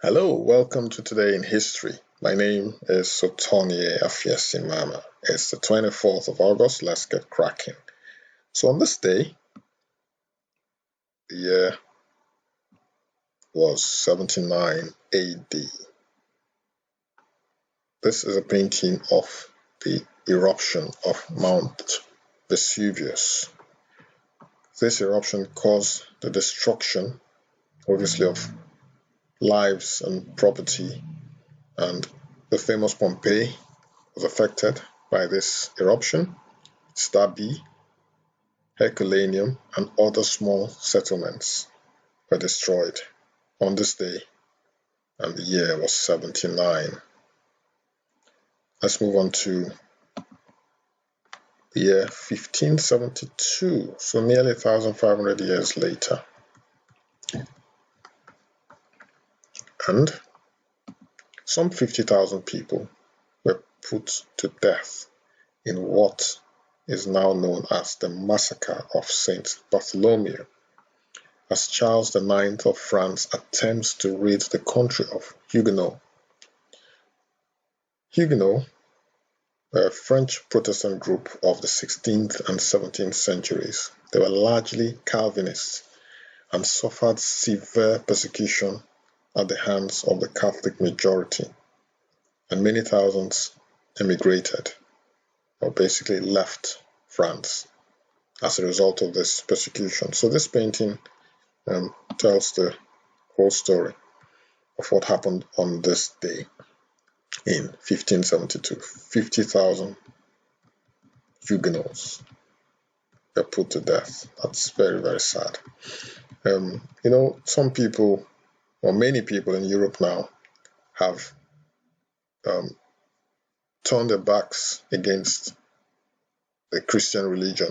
Hello, welcome to Today in History. My name is Sotonie Afiesimama. It's the 24th of August. Let's get cracking. So on this day, the year was 79 AD. This is a painting of the eruption of Mount Vesuvius. This eruption caused the destruction, obviously, of lives and property, and the famous Pompeii was affected by this eruption. Stabiae, Herculaneum, and other small settlements were destroyed on this day, and the year was 79. Let's move on to the year 1572, so nearly 1,500 years later. And some 50,000 people were put to death in what is now known as the Massacre of St Bartholomew, as Charles IX of France attempts to rid the country of Huguenots. Huguenots were a French Protestant group of the 16th and 17th centuries. They were largely Calvinists and suffered severe persecution at the hands of the Catholic majority, and many thousands emigrated, or basically left France as a result of this persecution. So this painting tells the whole story of what happened on this day in 1572. 50,000 Huguenots were put to death. That's very, very sad. Some people, or many people in Europe now, have turned their backs against the Christian religion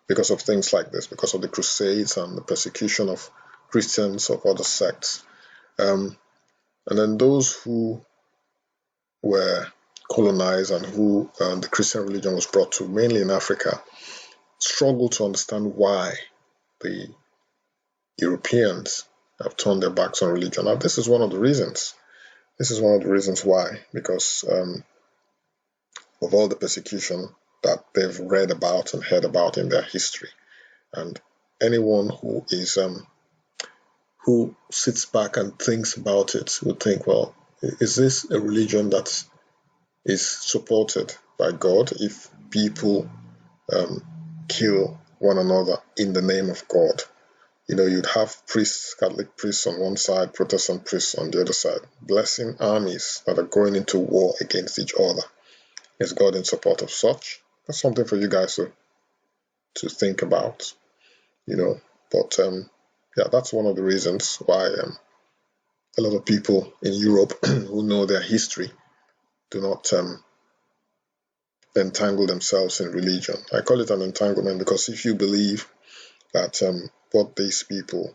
because of things like this, because of the Crusades and the persecution of Christians of other sects. And then those who were colonized and who the Christian religion was brought to, mainly in Africa, struggle to understand why the Europeans have turned their backs on religion. Now, this is one of the reasons. This is one of the reasons why, because of all the persecution that they've read about and heard about in their history. And anyone who is who sits back and thinks about it would think, well, is this a religion that is supported by God if people kill one another in the name of God? You'd have priests, Catholic priests on one side, Protestant priests on the other side, blessing armies that are going into war against each other. Is God in support of such? That's something for you guys to think about, But that's one of the reasons why a lot of people in Europe who know their history do not entangle themselves in religion. I call it an entanglement because if you believe that what these people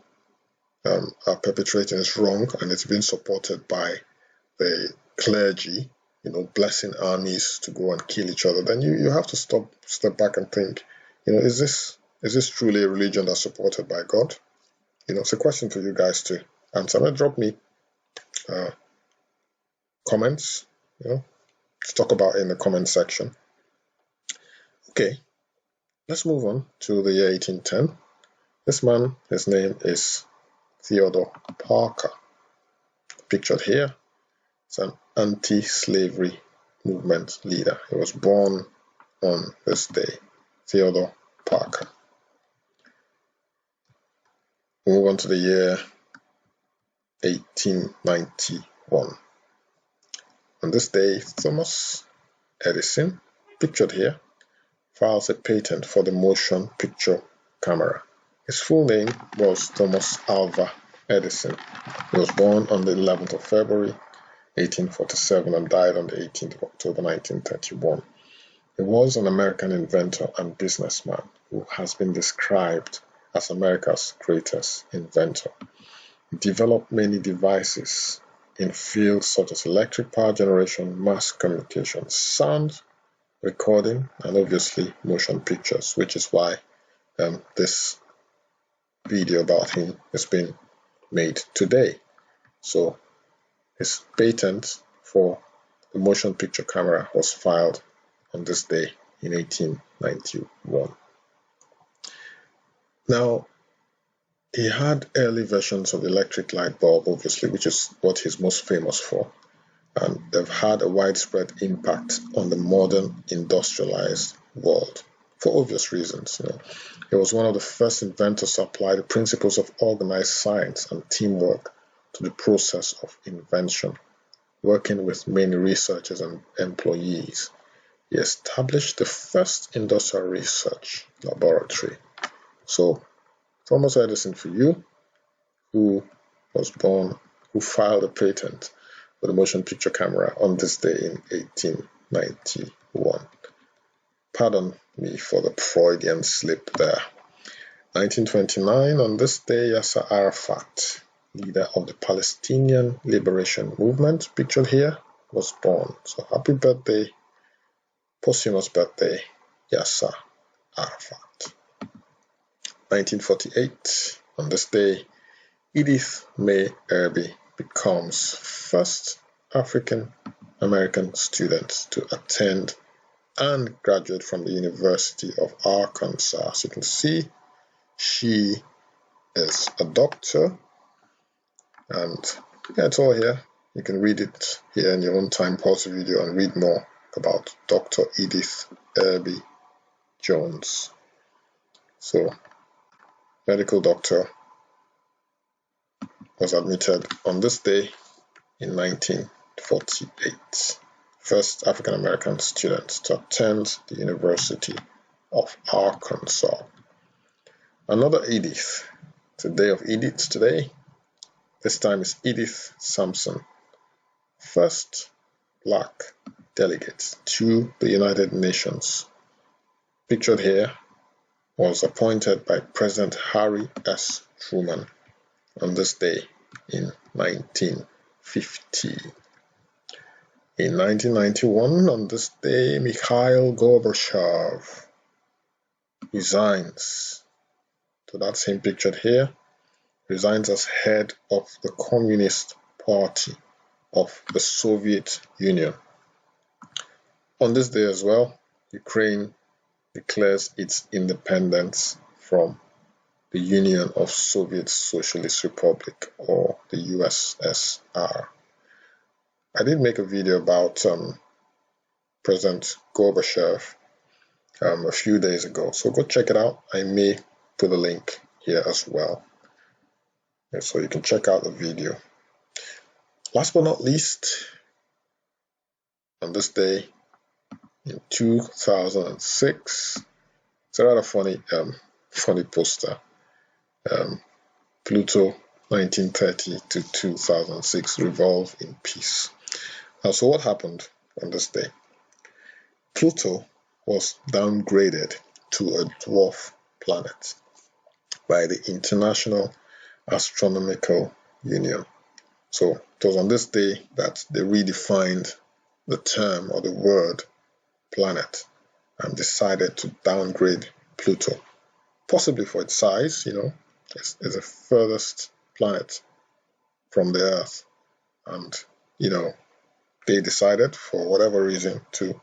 are perpetrating is wrong and it's being supported by the clergy, blessing armies to go and kill each other, then you have to step back and think, is this truly a religion that's supported by God? It's a question for you guys to answer. Drop me comments, to talk about in the comment section. Okay, let's move on to the year 1810. This man, his name is Theodore Parker. Pictured here, it's an anti-slavery movement leader. He was born on this day, Theodore Parker. We move on to the year 1891. On this day, Thomas Edison, pictured here, files a patent for the motion picture camera. His full name was Thomas Alva Edison. He was born on the 11th of February 1847 and died on the 18th of October 1931. He was an American inventor and businessman who has been described as America's greatest inventor. He developed many devices in fields such as electric power generation, mass communication, sound recording, and obviously motion pictures, which is why this video about him has been made today. So His patent for the motion picture camera was filed on this day in 1891. Now, he had early versions of the electric light bulb, obviously, which is what he's most famous for, and they've had a widespread impact on the modern industrialized world for obvious reasons. He was one of the first inventors to apply the principles of organized science and teamwork to the process of invention, working with many researchers and employees. He established the first industrial research laboratory. So, Thomas Edison for you, who filed a patent for the motion picture camera on this day in 1891. Pardon me for the Freudian slip there. 1929, on this day, Yasser Arafat, leader of the Palestinian Liberation Movement, pictured here, was born. So happy birthday, posthumous birthday, Yasser Arafat. 1948, on this day, Edith May Urby becomes first African American student to attend and graduate from the University of Arkansas. As you can see, she is a doctor, and yeah, it's all here. You can read it here in your own time, pause the video and read more about Dr. Edith Urby Jones. So, medical doctor, was admitted on this day in 1948. First African American student to attend the University of Arkansas. Another Edith. It's a day of Ediths today. This time is Edith Sampson, first black delegate to the United Nations. Pictured here was appointed by President Harry S. Truman on this day in 1950. In 1991, on this day, Mikhail Gorbachev resigns. So that same pictured here, resigns as head of the Communist Party of the Soviet Union. On this day as well, Ukraine declares its independence from the Union of Soviet Socialist Republic, or the USSR. I did make a video about President Gorbachev a few days ago, so go check it out. I may put a link here as well, and so you can check out the video. Last but not least, on this day in 2006, it's a rather funny poster. Pluto 1930 to 2006, revolve in peace. So what happened on this day? Pluto was downgraded to a dwarf planet by the International Astronomical Union. So it was on this day that they redefined the term or the word planet and decided to downgrade Pluto, possibly for its size. It's the furthest planet from the Earth, and they decided for whatever reason to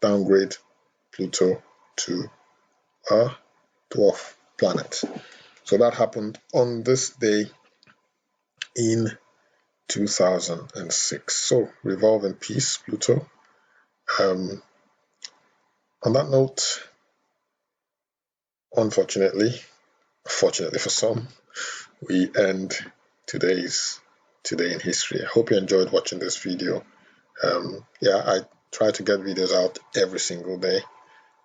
downgrade Pluto to a dwarf planet. So that happened on this day in 2006. So revolve in peace, Pluto. On that note, fortunately for some, we end Today in History. I hope you enjoyed watching this video. I try to get videos out every single day,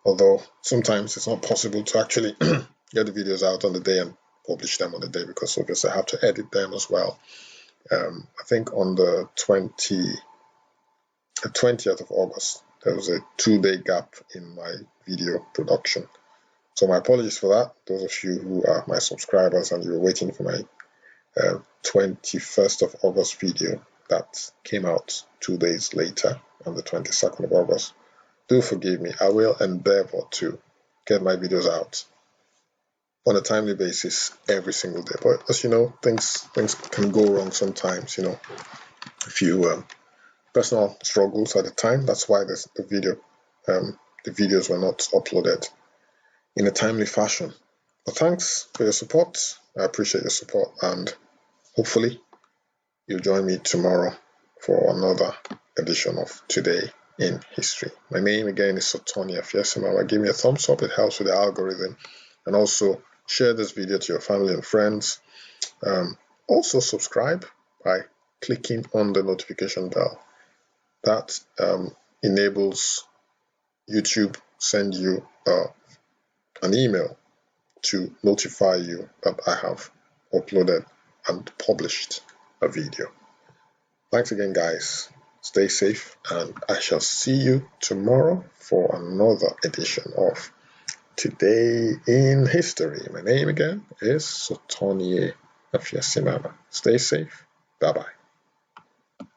although sometimes it's not possible to actually get the videos out on the day and publish them on the day, because obviously I have to edit them as well. I think on the 20th of August, there was a 2-day gap in my video production. So my apologies for that. Those of you who are my subscribers and you were waiting for my 21st of August video that came out 2 days later on the 22nd of August, do forgive me. I will endeavor to get my videos out on a timely basis every single day. But as you know, things can go wrong sometimes, a few personal struggles at the time. That's why the videos were not uploaded in a timely fashion. But thanks for your support. I appreciate your support, and hopefully you'll join me tomorrow for another edition of Today in History. My name again is Sotonia Fiesimama. Give me a thumbs up, it helps with the algorithm, and also share this video to your family and friends. Also subscribe by clicking on the notification bell. That enables YouTube send you an email to notify you that I have uploaded and published a video. Thanks again, guys. Stay safe, and I shall see you tomorrow for another edition of Today in History. My name again is Sotonie Afiasimama. Stay safe. Bye-bye.